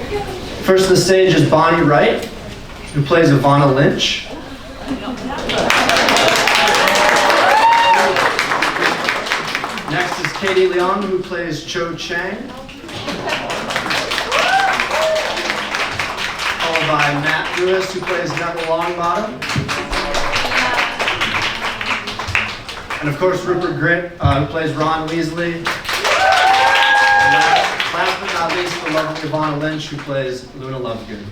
First on the stage is Bonnie Wright, who plays Ivana Lynch. Next is Katie Leong, who plays Cho Chang. Followed by Matt Lewis, who plays Neville Longbottom. And of course, Rupert Grint, who plays Ron Weasley. And last but not least, the lovely Ivana Lynch, who plays Luna Lovegood.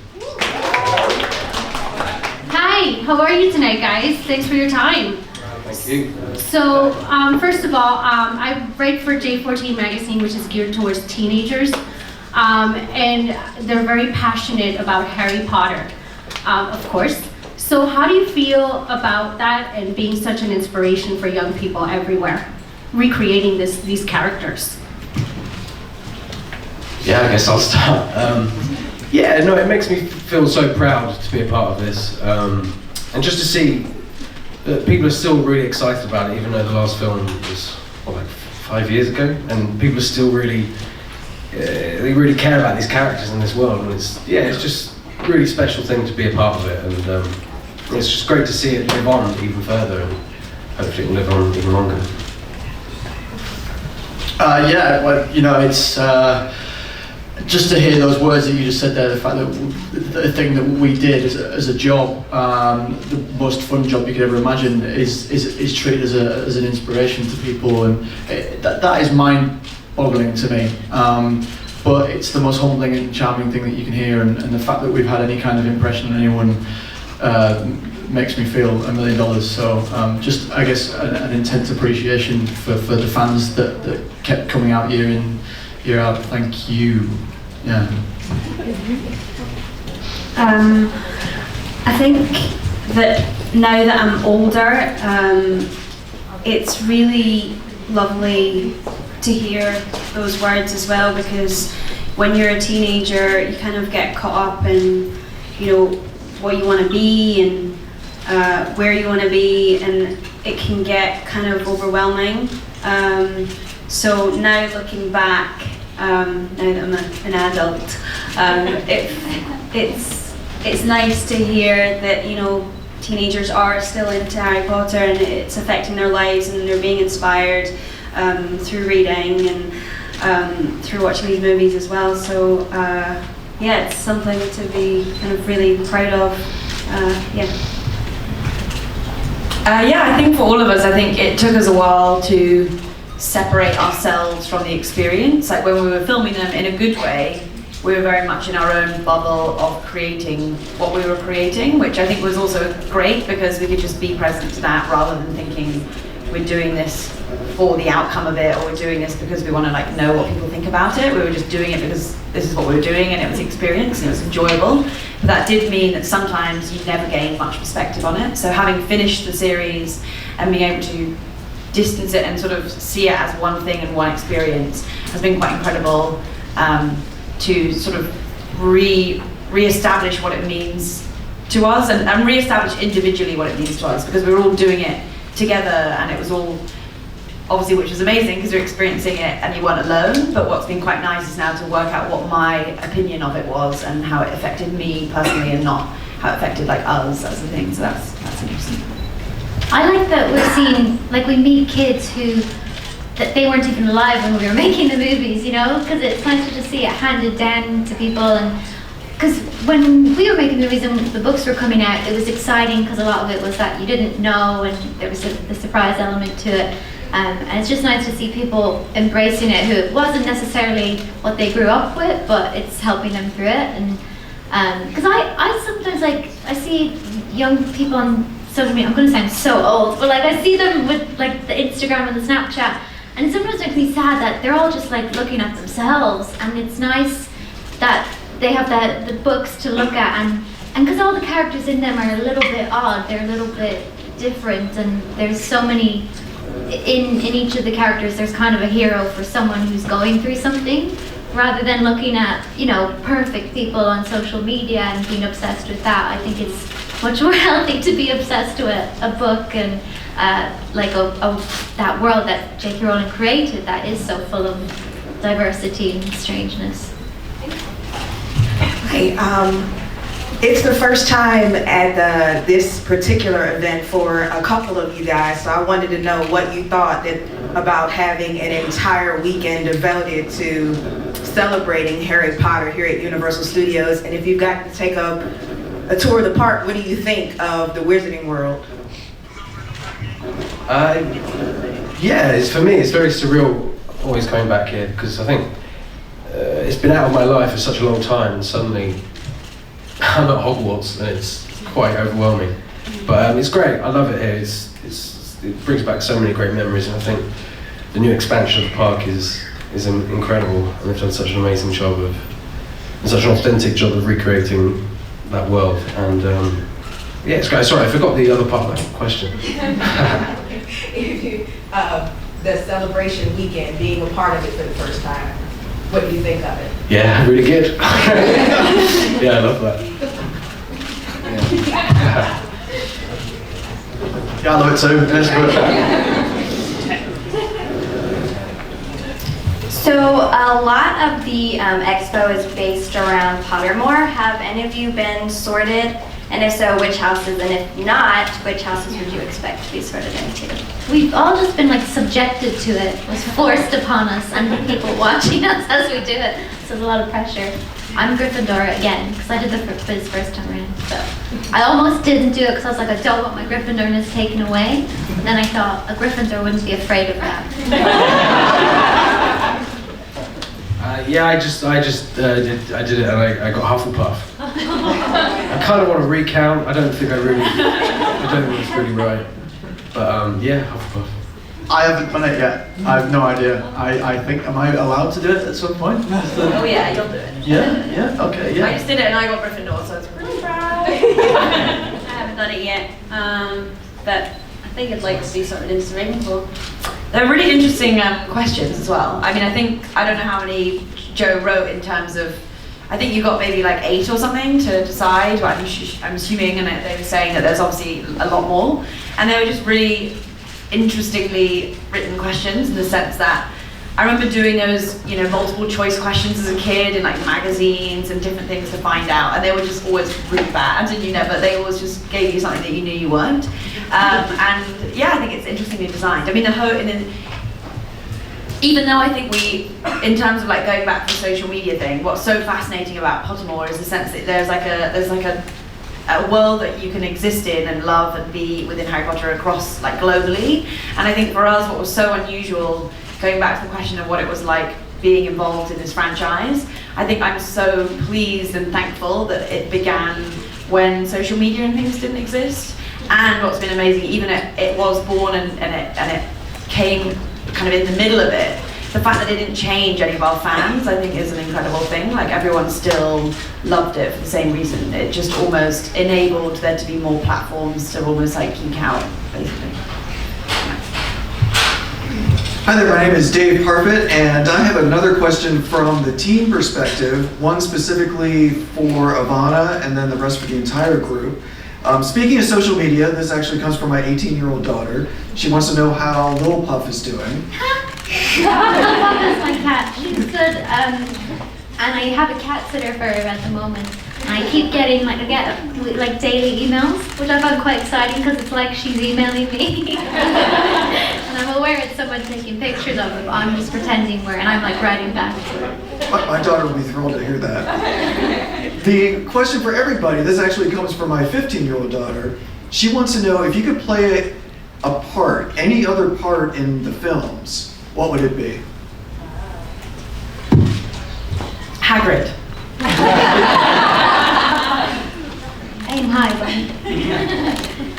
Hi, how are you tonight, guys? Thanks for your time. Thank you. So, first of all, I write for J14 magazine, which is geared towards teenagers, and they're very passionate about Harry Potter, of course. So how do you feel about that and being such an inspiration for young people everywhere, recreating these characters? Yeah, I guess I'll start. Yeah, no, it makes me feel so proud to be a part of this, and just to see that people are still really excited about it, even though the last film was like 5 years ago, and people are still really, they really care about these characters in this world, and it's just a really special thing to be a part of it, and it's just great to see it live on even further, and hopefully it will live on even longer. Yeah, well, you know, it's just to hear those words that you just said there, the fact that the thing that we did as a job, the most fun job you could ever imagine, is treated as an inspiration to people, and that is mind-boggling to me. But it's the most humbling and charming thing that you can hear, and the fact that we've had any kind of impression on anyone makes me feel $1 million. So just, I guess, an intense appreciation for the fans that kept coming out year in, year out. Thank you. Yeah. I think that now that I'm older, it's really lovely to hear those words as well, because when you're a teenager, you kind of get caught up in, you know, what you want to be and where you want to be, and it can get kind of overwhelming. So now looking back, now that I'm an adult, it's nice to hear that, you know, teenagers are still into Harry Potter and it's affecting their lives, and they're being inspired through reading and through watching these movies as well. So yeah, it's something to be kind of really proud of. Yeah, I think for all of us, I think it took us a while to separate ourselves from the experience. Like when we were filming them in a good way, we were very much in our own bubble of creating what we were creating, which I think was also great because we could just be present to that rather than thinking we're doing this for the outcome of it, or we're doing this because we want to like know what people think about it. We were just doing it because this is what we were doing, and it was experience and it was enjoyable. But that did mean that sometimes you never gain much perspective on it. So having finished the series and being able to distance it and sort of see it as one thing and one experience has been quite incredible, to sort of re-establish what it means to us, and re-establish individually what it means to us, because we were all doing it together, and it was all obviously, which was amazing because you're experiencing it and you weren't alone. But what's been quite nice is now to work out what my opinion of it was and how it affected me personally, and not how it affected like us as a thing. So that's interesting. I like that we're seeing, like we meet kids that they weren't even alive when we were making the movies, you know, because it's nice to just see it handed down to people. And because when we were making movies and the books were coming out, it was exciting because a lot of it was that you didn't know, and there was the surprise element to it. And it's just nice to see people embracing it, who it wasn't necessarily what they grew up with, but it's helping them through it. And because I sometimes I see young people on social media, I'm going to sound so old, but like I see them with like the Instagram and the Snapchat, and it sometimes makes me sad that they're all just like looking at themselves. And it's nice that they have the books to look at, and because all the characters in them are a little bit odd, they're a little bit different, and there's so many in each of the characters. There's kind of a hero for someone who's going through something, rather than looking at, you know, perfect people on social media and being obsessed with that. I think it's much more healthy to be obsessed with a book and like that world that J.K. Rowling created, that is so full of diversity and strangeness. It's the first time at this particular event for a couple of you guys, so I wanted to know what you thought about having an entire weekend devoted to celebrating Harry Potter here at Universal Studios, and if you've got to take a tour of the park, what do you think of the Wizarding World? Yeah, for me, it's very surreal always coming back here, because I think it's been out of my life for such a long time, and suddenly I'm at Hogwarts, and it's quite overwhelming. But it's great. I love it here. It brings back so many great memories, and I think the new expansion of the park is incredible, and they've done such an amazing job and such an authentic job of recreating that world. And yeah, it's great. Sorry, I forgot the other part of that question. The celebration weekend, being a part of it for the first time, what do you think of it? Yeah, really good. Yeah, I love that. Yeah, I love it too. That's good. So a lot of the expo is based around Pottermore. Have any of you been sorted? And if so, which houses? And if not, which houses would you expect to be sorted into? We've all just been like subjected to it. It was forced upon us and the people watching us as we do it. So there's a lot of pressure. I'm Gryffindor again, because I did the quiz first time around. So I almost didn't do it because I was like, I don't want my Gryffindorness taken away. And then I thought a Gryffindor wouldn't be afraid of that. Yeah, I did it, and I got Hufflepuff. I kind of want to recount. I don't think it's really right. But yeah, Hufflepuff. I haven't done it yet. I have no idea. I think, am I allowed to do it at some point? Oh yeah, you'll do it. Yeah, okay, I yeah. just did it and I got Gryffindor, so I was pretty proud. I haven't done it yet, but I think I'd like to be sorted into Ravenclaw. They're really interesting questions as well. I mean, I don't know how many Joe wrote in terms of, I think you got maybe like 8 or something to decide, but I'm assuming, and they were saying that there's obviously a lot more. And they were just really interestingly written questions in the sense that I remember doing those, multiple choice questions as a kid in like magazines and different things to find out, and they were just always really bad, and but they always just gave you something that you knew you weren't. And yeah, I think it's interestingly designed. I mean, even though I think in terms of like going back to the social media thing, what's so fascinating about Pottermore is the sense that there's a world that you can exist in and love and be within Harry Potter across like globally. And I think for us, what was so unusual, going back to the question of what it was like being involved in this franchise, I think I'm so pleased and thankful that it began when social media and things didn't exist. And what's been amazing, even it was born and it came kind of in the middle of it, the fact that it didn't change any of our fans, I think is an incredible thing. Like everyone still loved it for the same reason. It just almost enabled there to be more platforms to almost like geek out, basically. Hi there, my name is Dave Harpett, and I have another question from the team perspective, one specifically for Ivana and then the rest for the entire group. Speaking of social media, this actually comes from my 18-year-old daughter. She wants to know how Little Puff is doing. Little Puff is my cat. She's good. And I have a cat sitter for her at the moment. And I keep getting I get daily emails, which I find quite exciting because it's like she's emailing me. And I'm aware it's someone taking pictures of it, but I'm just pretending and I'm like writing back to her. My daughter will be thrilled to hear that. The question for everybody, this actually comes from my 15-year-old daughter. She wants to know if you could play a part, any other part in the films, what would it be? Hagrid. Aim high, buddy.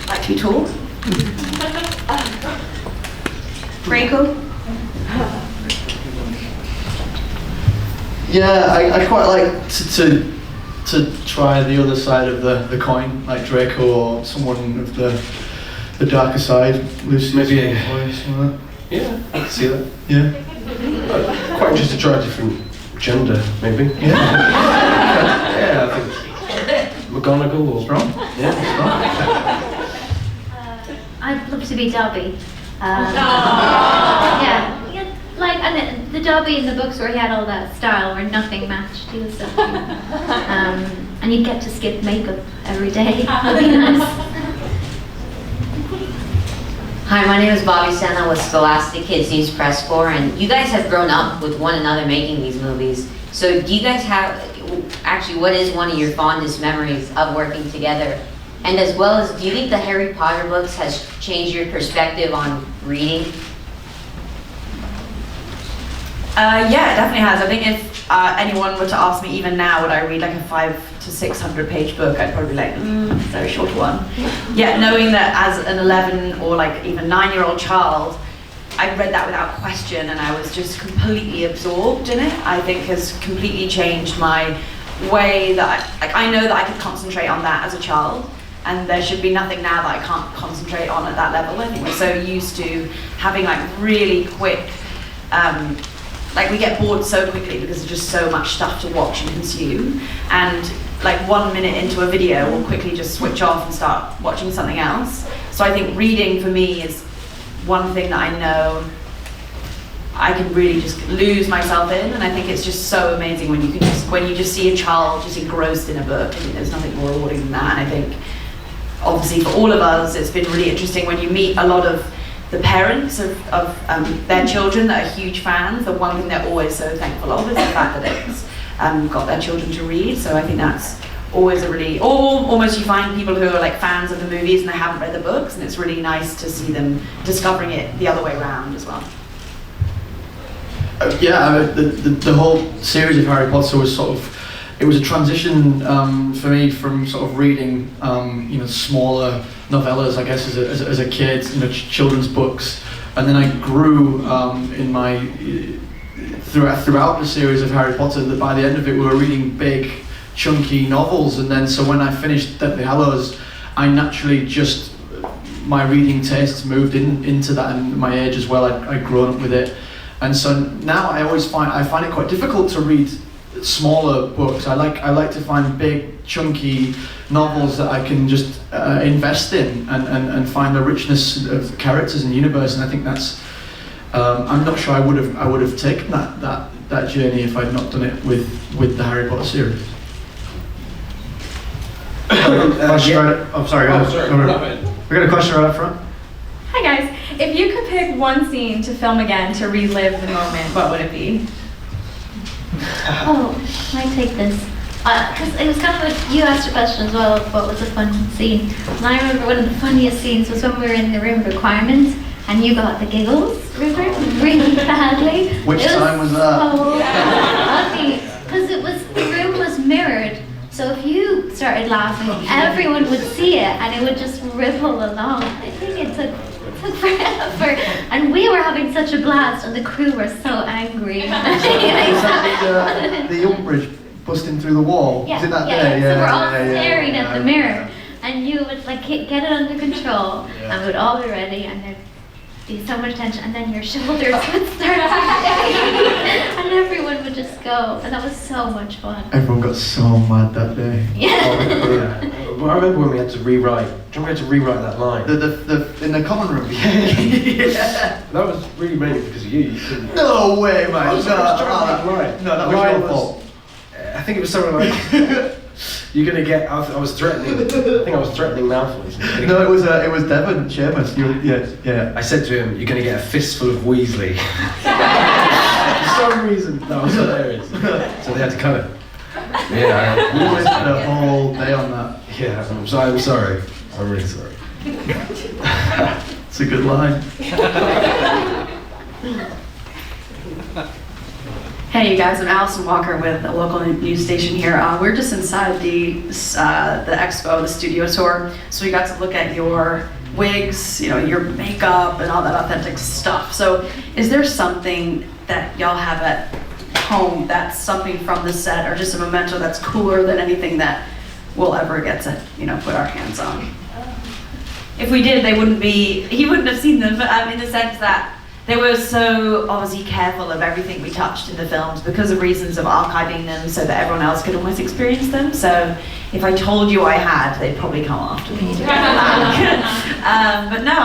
Like too tall? Draco? Yeah, I quite like to try the other side of the coin, like Draco or someone of the darker side. Lucy, Maybe a voice, like that. Yeah, I can see that. Yeah. Quite interested to try a different gender, maybe. Yeah. Yeah, I think McGonagall or Strong? Yeah, I'd love to be Dobby. Yeah, like, and the Dobby in the books where he had all that style where nothing matched. He was so cute. And you'd get to skip makeup every day. That'd be nice. Hi, my name is Bobby Senna with Scholastic Kids News Press Corps, and you guys have grown up with one another making these movies. So do you guys have, actually, what is one of your fondest memories of working together? And as well as, do you think the Harry Potter books has changed your perspective on reading? Yeah, it definitely has. I think if anyone were to ask me even now, would I read like a 500 to 600 page book, I'd probably be like, very short one. Yeah, knowing that as an 11 or like even 9-year-old child, I read that without question and I was just completely absorbed in it, I think has completely changed my way that I know that I could concentrate on that as a child. And there should be nothing now that I can't concentrate on at that level. I think we're so used to having like really quick, like we get bored so quickly because there's just so much stuff to watch and consume. And like 1 minute into a video, we'll quickly just switch off and start watching something else. So I think reading for me is one thing that I know I can really just lose myself in, and I think it's just so amazing when you just see a child just engrossed in a book. I think there's nothing more rewarding than that. And I think obviously for all of us, it's been really interesting when you meet a lot of the parents of their children that are huge fans. The one thing they're always so thankful of is the fact that it's got their children to read. So I think that's always a really, or almost you find people who are like fans of the movies and they haven't read the books, and it's really nice to see them discovering it the other way around as well. The whole series of Harry Potter was sort of, it was a transition for me from sort of reading, smaller novellas, I guess, as a kid, children's books, and then I grew in my throughout the series of Harry Potter. That by the end of it, we were reading big, chunky novels, and then so when I finished Deathly Hallows, I naturally just my reading tastes moved into that, and my age as well. I'd grown up with it. And so now I find it quite difficult to read smaller books. I like to find big, chunky novels that I can just invest in and find the richness of characters and universe. And I think that's I'm not sure I would have taken that journey if I'd not done it with the Harry Potter series. Sorry. We got a question right up front. Hi guys, if you could pick one scene to film again to relive the moment, what would it be? Oh, can I take this? Because it was kind of like, you asked a question as well of what was a fun scene. And I remember one of the funniest scenes was when we were in the room requirements and you got the giggles, Rupert, really badly. Which time was that? So funny, because the room was mirrored. So if you started laughing, everyone would see it and it would just ripple along. I think it took forever. And we were having such a blast and the crew were so angry. Was that the Umbridge busting through the wall? Yeah, Was it that yeah, day? So we're all staring at the mirror and you would like get it under control and we'd all be ready and there'd be so much tension and then your shoulders would start and everyone would just go, and that was so much fun. Everyone got so mad that day. Yeah. Well, I remember when we had to rewrite. Do you remember we had to rewrite that line? In the common room. Yeah. That was really mainly because of you. You couldn't. No way, mate. I was trying to make a line. No, that was Line your fault. I think it was something like, you're gonna get. I was threatening. I think I was threatening Malfoy. No, it was Devon, Seamus. Yeah. I said to him, "You're gonna get a fistful of Weasley." For some reason, that was hilarious. So they had to cut it. Yeah. We wasted a whole day on that. Yeah. I'm sorry. I'm really sorry. It's a good line. Hey you guys, I'm Allison Walker with a local news station here. We're just inside the expo, the studio tour, so we got to look at your wigs, your makeup and all that authentic stuff. So is there something that y'all have at home that's something from the set or just a memento that's cooler than anything that we'll ever get to put our hands on? If we did, he wouldn't have seen them, but in the sense that they were so obviously careful of everything we touched in the films because of reasons of archiving them so that everyone else could almost experience them. So if I told you I had, they'd probably come after me to get them back. But no,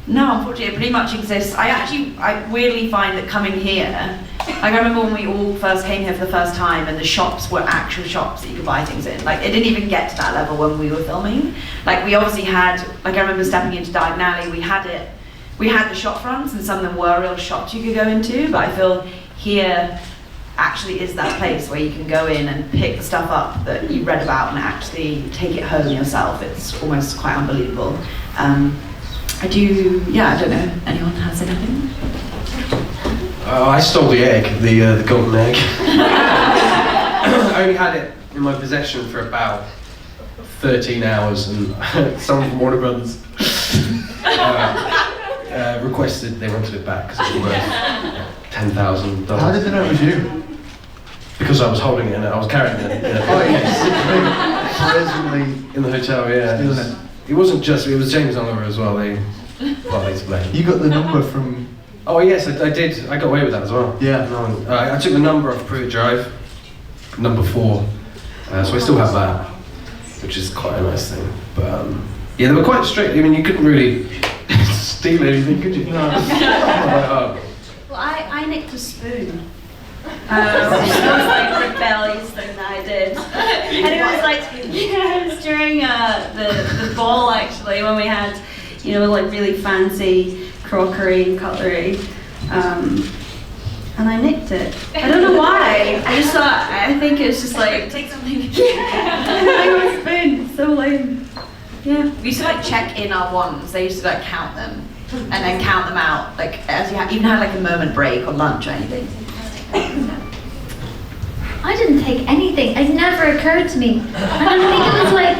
No, unfortunately, it pretty much exists. I weirdly find that coming here, like I remember when we all first came here for the first time and the shops were actual shops that you could buy things in. Like it didn't even get to that level when we were filming. Like we obviously had, like I remember stepping into Diagon Alley, we had the shop fronts and some of them were real shops you could go into, but I feel here actually is that place where you can go in and pick the stuff up that you read about and actually take it home yourself. It's almost quite unbelievable. I don't know, anyone has anything? I stole the egg, the golden egg. I only had it in my possession for about 13 hours, and someone from Warner Brothers requested they wanted it back because it was worth $10,000. How did they know it was you? Because I was holding it and I was carrying it in a in the hotel, yeah. It wasn't just, it was James Oliver as well, they to blame. You got the number from... Oh yes, I did, I got away with that as well. Yeah. I took the number off Private Drive, number 4, so I still have that, which is quite a nice thing. But yeah, they were quite strict, I mean you couldn't really steal anything, could you? No. Well, I nicked a spoon. It was like rebellious thing that I did. And it was like, it was during the ball actually, when we had, like really fancy crockery and cutlery. And I nicked it. I don't know why. I just thought, I think it was just like, take something. I was spoon, so lame. Yeah. We used to like check in our wands, they used to like count them and then count them out, like as you even had like a moment break or lunch or anything. I didn't take anything. It never occurred to me. And I think it was like,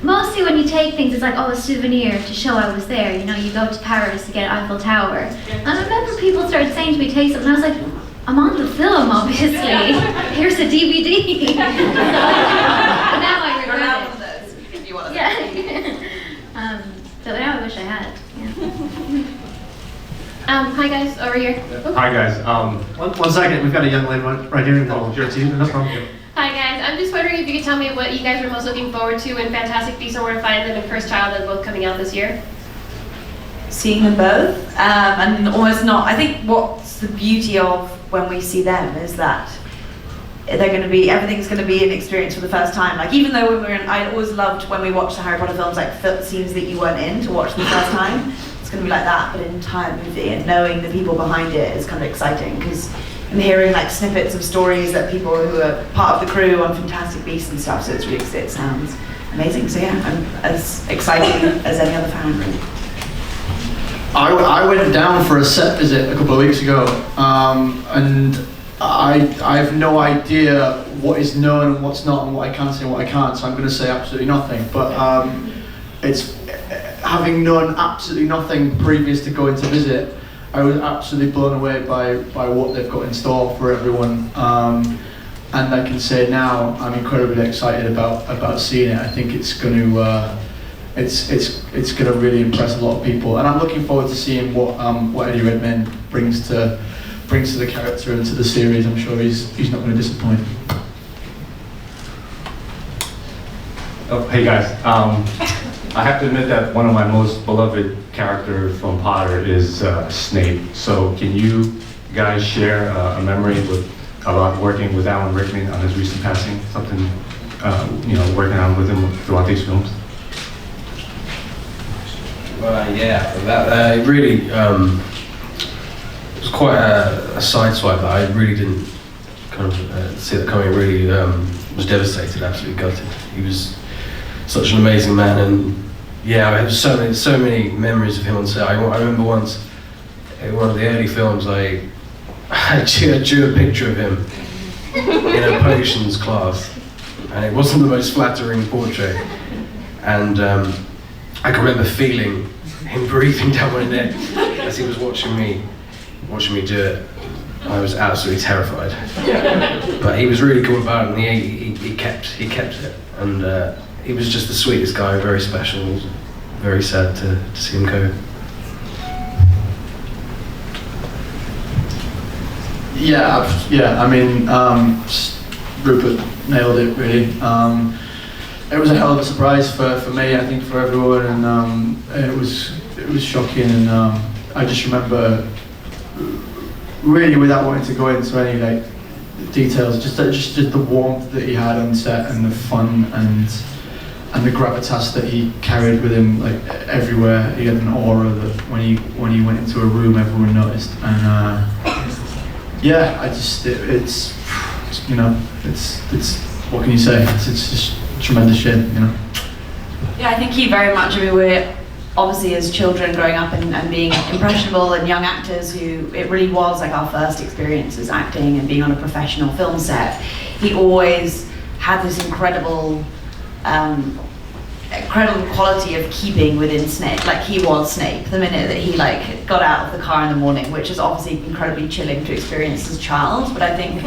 mostly when you take things, it's like, oh, a souvenir to show I was there. You go to Paris to get Eiffel Tower. And I remember people started saying to me, take something. And I was like, I'm on the film, obviously. Here's a DVD. But now I regret it. Those, if you want Yeah. So now I wish I had. Yeah. Hi guys, over here. Hi guys. One second, we've got a young lady right here in the middle. No problem. Hi guys, I'm just wondering if you could tell me what you guys were most looking forward to in Fantastic Beasts and Where to Find Them and Cursed Child that are both coming out this year. Seeing them both, and almost not. I think what's the beauty of when we see them is that they're going to be, everything's going to be an experience for the first time. Like even though when we were in, I always loved when we watched the Harry Potter films, like scenes that you weren't in to watch the first time. It's going to be like that, but an entire movie, and knowing the people behind it is kind of exciting because I'm hearing like snippets of stories that people who are part of the crew on Fantastic Beasts and stuff. So it sounds amazing. So yeah, I'm as excited as any other fan. Really. I went down for a set visit a couple of weeks ago, and I have no idea what is known and what's not, and what I can say and what I can't. So I'm going to say absolutely nothing. But it's having known absolutely nothing previous to going to visit, I was absolutely blown away by what they've got in store for everyone. And I can say now I'm incredibly excited about seeing it. I think it's going to it's going to really impress a lot of people, and I'm looking forward to seeing what Eddie Redmayne brings to the character and to the series. I'm sure he's not going to disappoint. Oh, hey guys. I have to admit that one of my most beloved characters from Potter is Snape. So can you guys share a memory about working with Alan Rickman on his recent passing? Something working on with him throughout these films. Well, yeah, that really it was quite a sideswipe that I really didn't kind of see that coming. Really was devastated, absolutely gutted. He was such an amazing man, and yeah, I have so many memories of him on set. I remember once in one of the early films, I drew a picture of him in a potions class, and it wasn't the most flattering portrait. And I can remember feeling him breathing down my neck as he was watching me do it. I was absolutely terrified. But he was really cool about it, and he kept it. And he was just the sweetest guy, very special. It was very sad to see him go. Yeah. I mean, Rupert nailed it really. It was a hell of a surprise for me, I think for everyone, and it was it was shocking, and I just remember, really, without wanting to go into any like details, just the warmth that he had on set, and the fun and the gravitas that he carried with him, like everywhere. He had an aura that when he went into a room, everyone noticed. And it's you know, it's what can you say? It's just tremendous shit, you know. Yeah, I think he very much, I mean, we're obviously as children growing up and being impressionable and young actors who, it really was like our first experiences acting and being on a professional film set. He always had this incredible quality of keeping within Snape. Like, he was Snape the minute that he like got out of the car in the morning, which is obviously incredibly chilling to experience as a child. But I think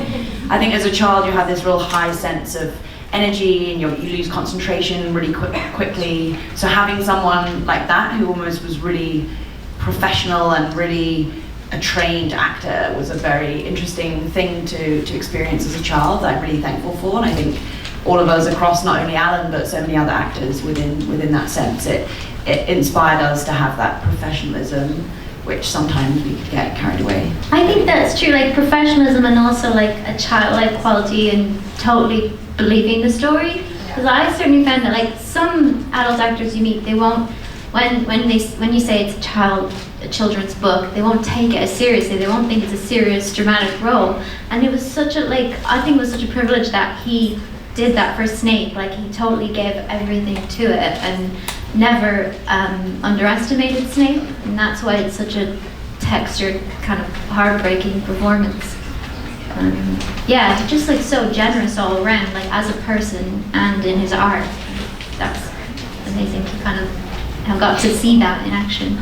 as a child you have this real high sense of energy, and you lose concentration really quickly. So having someone like that who almost was really professional and really a trained actor was a very interesting thing to experience as a child that I'm really thankful for. And I think all of us across, not only Alan but so many other actors within that sense, it inspired us to have that professionalism, which sometimes we could get carried away. I think that's true, like professionalism and also like a childlike quality and totally believing the story. Because I certainly found that like some adult actors you meet, they won't, when you say it's a children's book, they won't take it as seriously. They won't think it's a serious dramatic role. And it was such a I think it was such a privilege that he did that for Snape. Like, he totally gave everything to it and never underestimated Snape, and that's why it's such a textured, kind of heartbreaking performance. Yeah, just like so generous all around, like as a person and in his art. That's amazing to kind of have got to see that in action.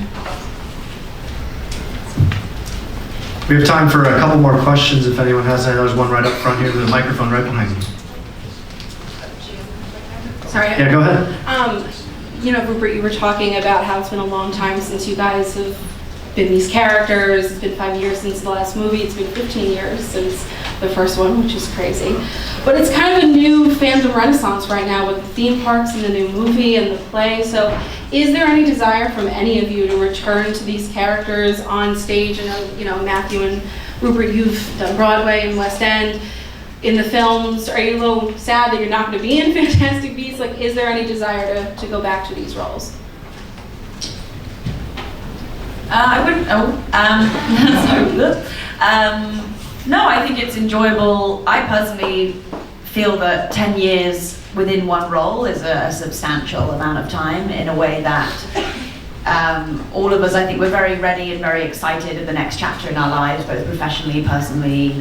We have time for a couple more questions if anyone has any. There's one right up front here with a microphone right behind you. Sorry. Yeah, go ahead. Rupert, you were talking about how it's been a long time since you guys have been these characters. It's been 5 years since the last movie. It's been 15 years since the first one, which is crazy. But it's kind of a new fandom renaissance right now with the theme parks and the new movie and the play. So is there any desire from any of you to return to these characters on stage? I know, Matthew and Rupert, you've done Broadway and West End. In the films, are you a little sad that you're not going to be in Fantastic Beasts? Like, is there any desire to go back to these roles? No, I think it's enjoyable. I personally feel that 10 years within one role is a substantial amount of time, in a way that all of us, I think, we're very ready and very excited at the next chapter in our lives, both professionally, personally,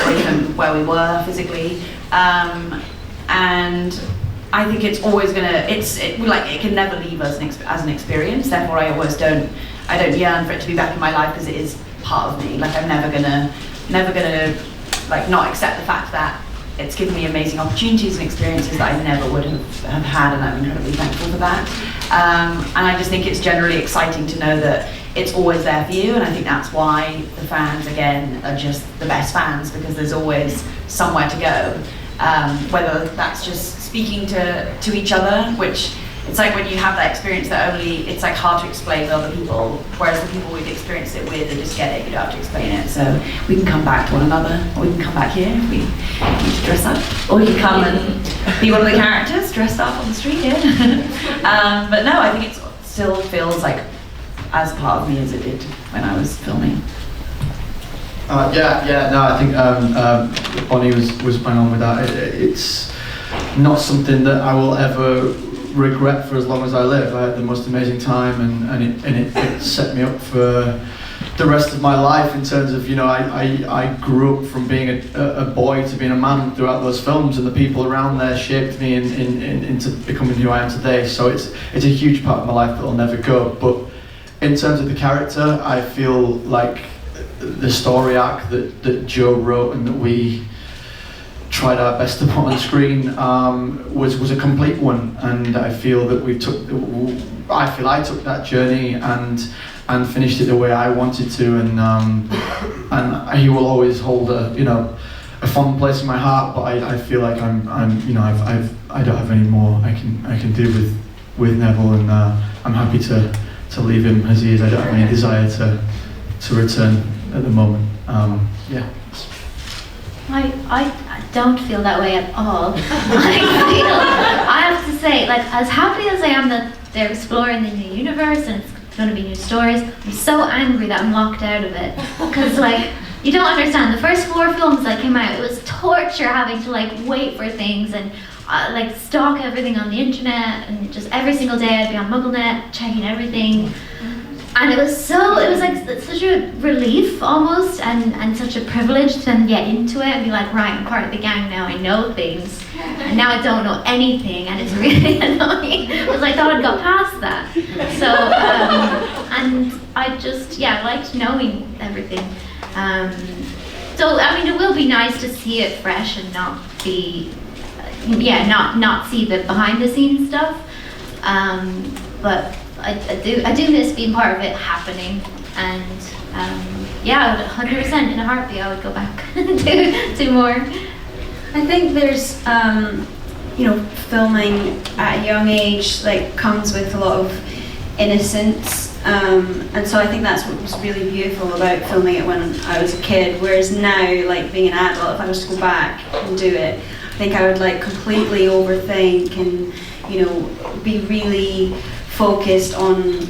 or even where we were physically. And I think it's always it can never leave us as an experience. Therefore, I don't yearn for it to be back in my life, because it is part of me. Like, I'm never gonna like not accept the fact that it's given me amazing opportunities and experiences that I never would have had, and I'm incredibly thankful for that. And I just think it's generally exciting to know that it's always there for you, and I think that's why the fans, again, are just the best fans, because there's always somewhere to go. Whether that's just speaking to each other, which it's like when you have that experience that it's like hard to explain to other people, whereas the people we've experienced it with, they just get it, you don't have to explain it. So we can come back to one another, or we can come back here if we need to dress up, or you can come and be one of the characters dressed up on the street here. But no, I think it still feels like as part of me as it did when I was filming. I think Bonnie was bang on with that. It's not something that I will ever regret for as long as I live. I had the most amazing time, and it set me up for the rest of my life in terms of, I grew up from being a boy to being a man throughout those films, and the people around there shaped me into becoming who I am today. So it's a huge part of my life that will never go. But in terms of the character, I feel like the story arc that Joe wrote and that we tried our best to put on screen was a complete one, and I feel that I took that journey and finished it the way I wanted to, and he will always hold a fond place in my heart. But I feel like I don't have any more I can do with Neville, and I'm happy to leave him as he is. I don't have any desire to return at the moment. Yeah. I don't feel that way at all. I have to say, like, as happy as I am that they're exploring the new universe and it's going to be new stories, I'm so angry that I'm locked out of it. Because, like, you don't understand, the first 4 films that came out, it was torture having to, like, wait for things and, like, stalk everything on the internet, and just every single day I'd be on MuggleNet checking everything. And it was like such a relief almost, and such a privilege to then get into it and be like, right, I'm part of the gang now, I know things. And now I don't know anything, and it's really annoying, because I thought I'd got past that. So, and I just, yeah, liked knowing everything. So, I mean, it will be nice to see it fresh and not be, not see the behind the scenes stuff. But I do miss being part of it happening, and I would 100% in a heartbeat I would go back do more. I think there's filming at a young age like comes with a lot of innocence, and so I think that's what was really beautiful about filming it when I was a kid. Whereas now, like being an adult, if I was to go back and do it, I think I would like completely overthink and be really focused on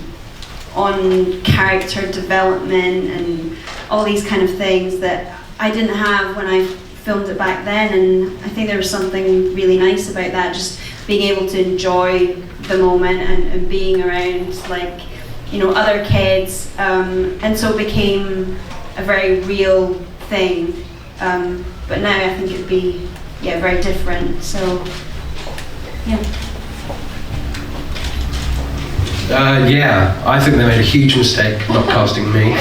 character development and all these kind of things that I didn't have when I filmed it back then. And I think there was something really nice about that, just being able to enjoy the moment and being around other kids, and so it became a very real thing. But now I think it'd be very different. So yeah. I think they made a huge mistake not casting me.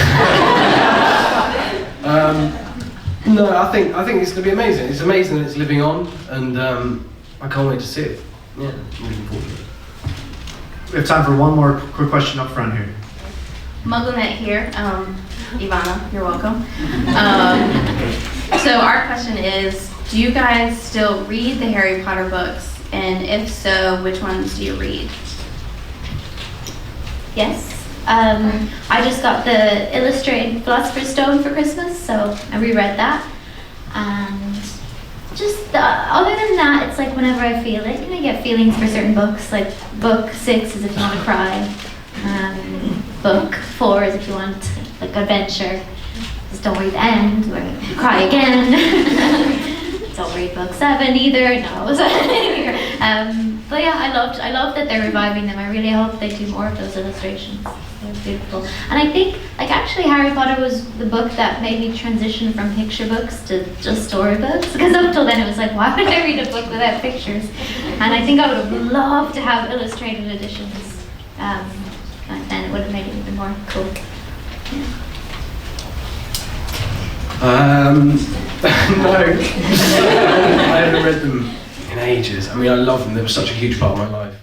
No, I think it's going to be amazing. It's amazing that it's living on, and I can't wait to see it. Yeah, I'm looking forward to it. We have time for one more quick question up front here. MuggleNet here. Ivana, you're welcome. So our question is, do you guys still read the Harry Potter books? And if so, which ones do you read? Yes. I just got the illustrated Philosopher's Stone for Christmas, so I reread that. And just other than that, it's like whenever I feel it, I get feelings for certain books. Like book 6 is if you want to cry. Book 4 is if you want like adventure. Just don't read the end, or you cry again. Don't read book 7 either. No. But yeah, I love that they're reviving them. I really hope they do more of those illustrations. They're beautiful. And I think, like, actually Harry Potter was the book that made me transition from picture books to just storybooks. Because up till then it was like, why would I read a book without pictures? And I think I would have loved to have illustrated editions. And then it would have made it even more cool. Yeah. No. I haven't read them in ages. I mean, I love them. They were such a huge part of my life.